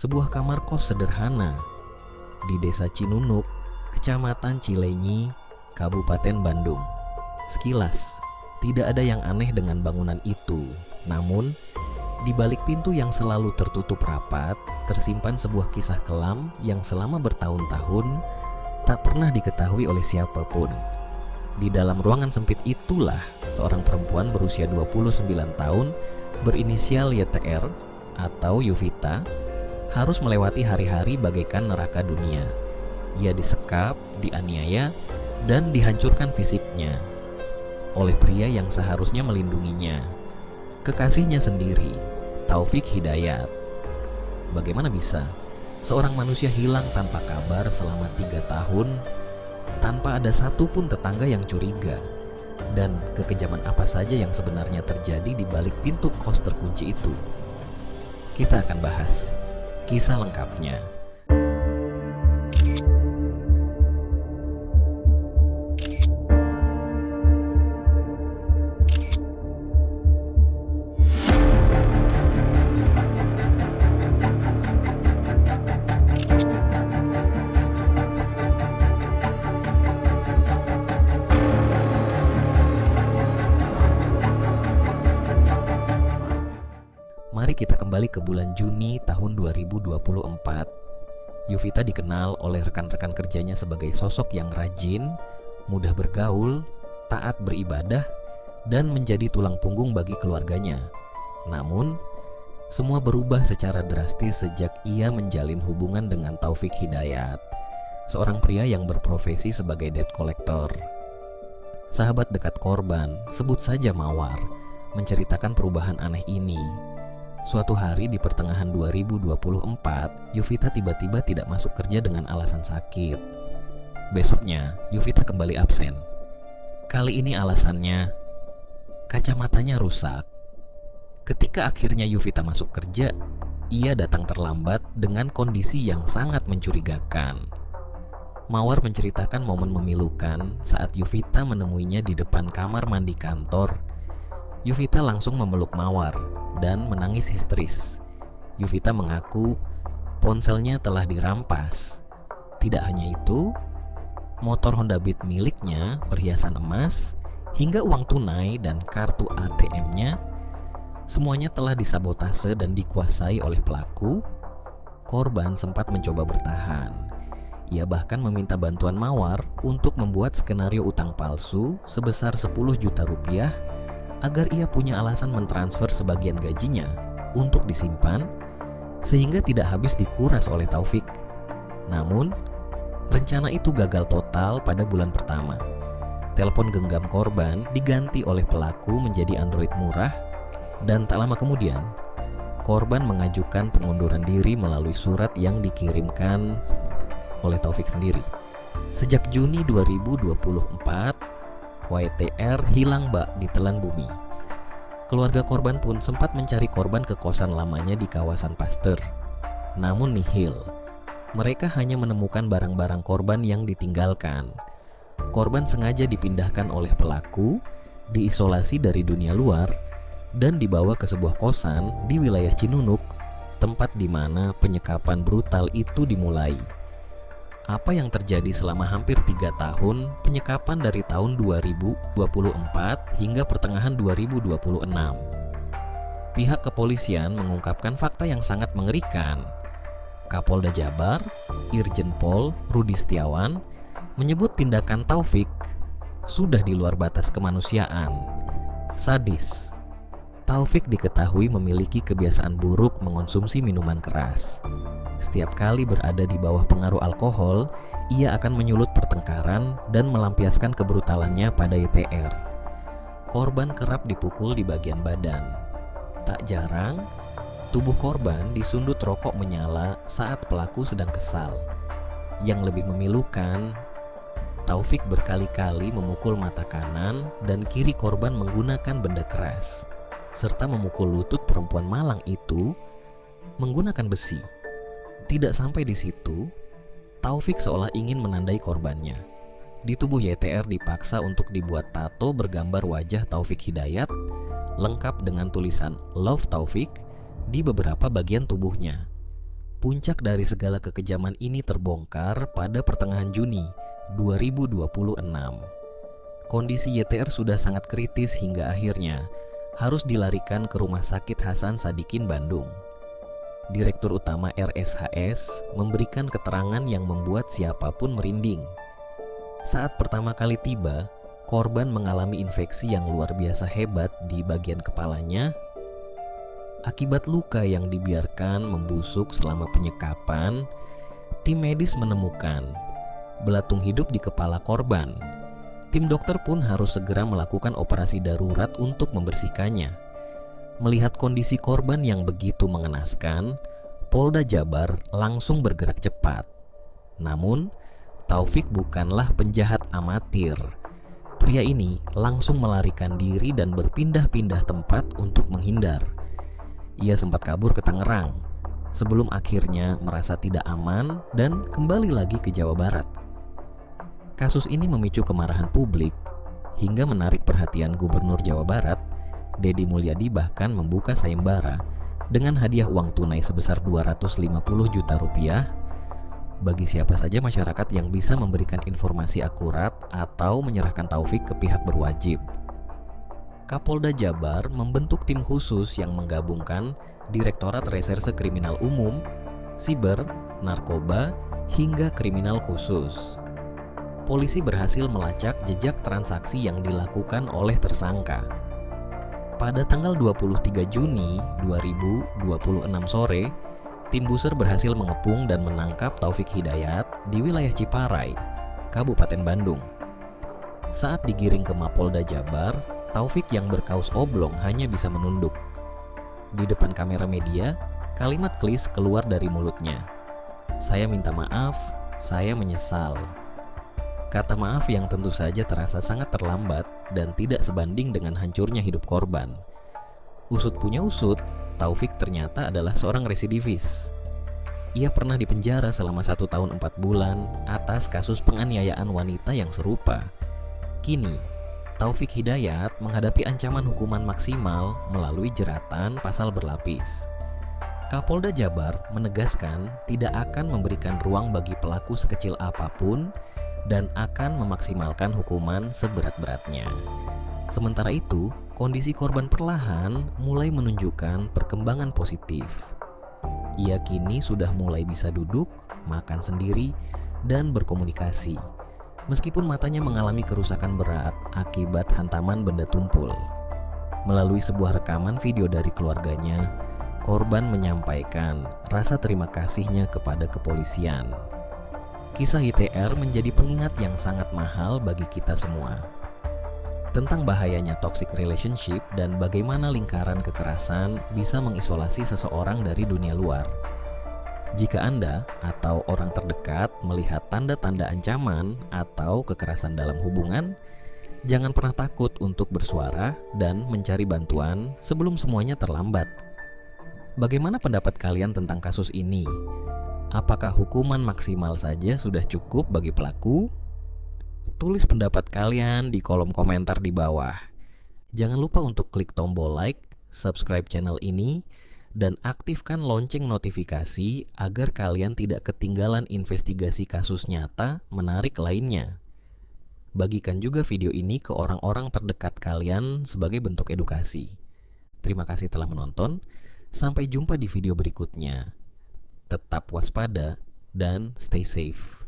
sebuah kamar kos sederhana di Desa Cinunuk, Kecamatan Cilenyi, Kabupaten Bandung. Sekilas, tidak ada yang aneh dengan bangunan itu. Namun, di balik pintu yang selalu tertutup rapat, tersimpan sebuah kisah kelam yang selama bertahun-tahun tak pernah diketahui oleh siapapun. Di dalam ruangan sempit itulah, seorang perempuan berusia 29 tahun berinisial YTR atau Yovita harus melewati hari-hari bagaikan neraka dunia. Ia disekap, dianiaya, dan dihancurkan fisiknya oleh pria yang seharusnya melindunginya, kekasihnya sendiri, Taufik Hidayat. Bagaimana bisa seorang manusia hilang tanpa kabar selama 3 tahun tanpa ada satupun tetangga yang curiga? Dan kekejaman apa saja yang sebenarnya terjadi di balik pintu kos terkunci itu? Kita akan bahas kisah lengkapnya. Mari kita kembali ke bulan Juni tahun 2024. Yovita dikenal oleh rekan-rekan kerjanya sebagai sosok yang rajin, mudah bergaul, taat beribadah, dan menjadi tulang punggung bagi keluarganya. Namun, semua berubah secara drastis sejak ia menjalin hubungan dengan Taufik Hidayat, seorang pria yang berprofesi sebagai debt collector. Sahabat dekat korban, sebut saja Mawar, menceritakan perubahan aneh ini. Suatu hari di pertengahan 2024, Yovita tiba-tiba tidak masuk kerja dengan alasan sakit. Besoknya, Yovita kembali absen. Kali ini alasannya, kacamatanya rusak. Ketika akhirnya Yovita masuk kerja, ia datang terlambat dengan kondisi yang sangat mencurigakan. Mawar menceritakan momen memilukan saat Yovita menemuinya di depan kamar mandi kantor. Yovita langsung memeluk Mawar dan menangis histeris. Yovita mengaku ponselnya telah dirampas. Tidak hanya itu, motor Honda Beat miliknya, perhiasan emas, hingga uang tunai dan kartu ATM-nya semuanya telah disabotase dan dikuasai oleh pelaku. Korban sempat mencoba bertahan. Ia bahkan meminta bantuan Mawar untuk membuat skenario utang palsu sebesar 10 juta rupiah agar ia punya alasan mentransfer sebagian gajinya untuk disimpan sehingga tidak habis dikuras oleh Taufik. Namun, rencana itu gagal total pada bulan pertama. Telepon genggam korban diganti oleh pelaku menjadi Android murah, dan tak lama kemudian, korban mengajukan pengunduran diri melalui surat yang dikirimkan oleh Taufik sendiri. Sejak Juni 2024, YTR hilang bak ditelan bumi. Keluarga korban pun sempat mencari korban ke kosan lamanya di kawasan Pasteur. Namun nihil. Mereka hanya menemukan barang-barang korban yang ditinggalkan. Korban sengaja dipindahkan oleh pelaku, diisolasi dari dunia luar, dan dibawa ke sebuah kosan di wilayah Cinunuk, tempat di mana penyekapan brutal itu dimulai. Apa yang terjadi selama hampir 3 tahun penyekapan dari tahun 2024 hingga pertengahan 2026? Pihak kepolisian mengungkapkan fakta yang sangat mengerikan. Kapolda Jabar, Irjen Pol Rudi Setiawan, menyebut tindakan Taufik sudah di luar batas kemanusiaan, sadis. Taufik diketahui memiliki kebiasaan buruk mengonsumsi minuman keras. Setiap kali berada di bawah pengaruh alkohol, ia akan menyulut pertengkaran dan melampiaskan kebrutalannya pada YTR. Korban kerap dipukul di bagian badan. Tak jarang, tubuh korban disundut rokok menyala saat pelaku sedang kesal. Yang lebih memilukan, Taufik berkali-kali memukul mata kanan dan kiri korban menggunakan benda keras, serta memukul lutut perempuan malang itu menggunakan besi. Tidak sampai di situ, Taufik seolah ingin menandai korbannya. Di tubuh YTR dipaksa untuk dibuat tato bergambar wajah Taufik Hidayat, lengkap dengan tulisan Love Taufik di beberapa bagian tubuhnya. puncak dari segala kekejaman ini terbongkar pada pertengahan Juni 2026. Kondisi YTR sudah sangat kritis hingga akhirnya harus dilarikan ke Rumah Sakit Hasan Sadikin Bandung. Direktur Utama RSHS memberikan keterangan yang membuat siapapun merinding. Saat pertama kali tiba, korban mengalami infeksi yang luar biasa hebat di bagian kepalanya. Akibat luka yang dibiarkan membusuk selama penyekapan, tim medis menemukan belatung hidup di kepala korban. Tim dokter pun harus segera melakukan operasi darurat untuk membersihkannya. Melihat kondisi korban yang begitu mengenaskan, Polda Jabar langsung bergerak cepat. Namun, Taufik bukanlah penjahat amatir. Pria ini langsung melarikan diri dan berpindah-pindah tempat untuk menghindar. Ia sempat kabur ke Tangerang sebelum akhirnya merasa tidak aman dan kembali lagi ke Jawa Barat. Kasus ini memicu kemarahan publik hingga menarik perhatian Gubernur Jawa Barat, Deddy Mulyadi bahkan membuka sayembara dengan hadiah uang tunai sebesar 250 juta rupiah bagi siapa saja masyarakat yang bisa memberikan informasi akurat atau menyerahkan Taufik ke pihak berwajib. Kapolda Jabar membentuk tim khusus yang menggabungkan Direktorat Reserse Kriminal Umum, Siber, Narkoba, hingga Kriminal Khusus. Polisi berhasil melacak jejak transaksi yang dilakukan oleh tersangka. Pada tanggal 23 Juni 2026 sore, tim Buser berhasil mengepung dan menangkap Taufik Hidayat di wilayah Ciparai, Kabupaten Bandung. Saat digiring ke Mapolda Jabar, Taufik yang berkaus oblong hanya bisa menunduk. Di depan kamera media, kalimat klis keluar dari mulutnya. "Saya minta maaf, saya menyesal." Kata maaf yang tentu saja terasa sangat terlambat dan tidak sebanding dengan hancurnya hidup korban. Usut punya usut, Taufik ternyata adalah seorang residivis. Ia pernah dipenjara selama 1 tahun 4 bulan atas kasus penganiayaan wanita yang serupa. Kini, Taufik Hidayat menghadapi ancaman hukuman maksimal melalui jeratan pasal berlapis. Kapolda Jabar menegaskan tidak akan memberikan ruang bagi pelaku sekecil apapun dan akan memaksimalkan hukuman seberat-beratnya. Sementara itu, kondisi korban perlahan mulai menunjukkan perkembangan positif. Ia kini sudah mulai bisa duduk, makan sendiri, dan berkomunikasi. Meskipun matanya mengalami kerusakan berat akibat hantaman benda tumpul. Melalui sebuah rekaman video dari keluarganya, korban menyampaikan rasa terima kasihnya kepada kepolisian. Kisah YTR menjadi pengingat yang sangat mahal bagi kita semua. Tentang bahayanya toxic relationship dan bagaimana lingkaran kekerasan bisa mengisolasi seseorang dari dunia luar. Jika Anda atau orang terdekat melihat tanda-tanda ancaman atau kekerasan dalam hubungan, jangan pernah takut untuk bersuara dan mencari bantuan sebelum semuanya terlambat. Bagaimana pendapat kalian tentang kasus ini? Apakah hukuman maksimal saja sudah cukup bagi pelaku? Tulis pendapat kalian di kolom komentar di bawah. Jangan lupa untuk klik tombol like, subscribe channel ini, dan aktifkan lonceng notifikasi agar kalian tidak ketinggalan investigasi kasus nyata menarik lainnya. Bagikan juga video ini ke orang-orang terdekat kalian sebagai bentuk edukasi. Terima kasih telah menonton. Sampai jumpa di video berikutnya. Tetap waspada dan stay safe.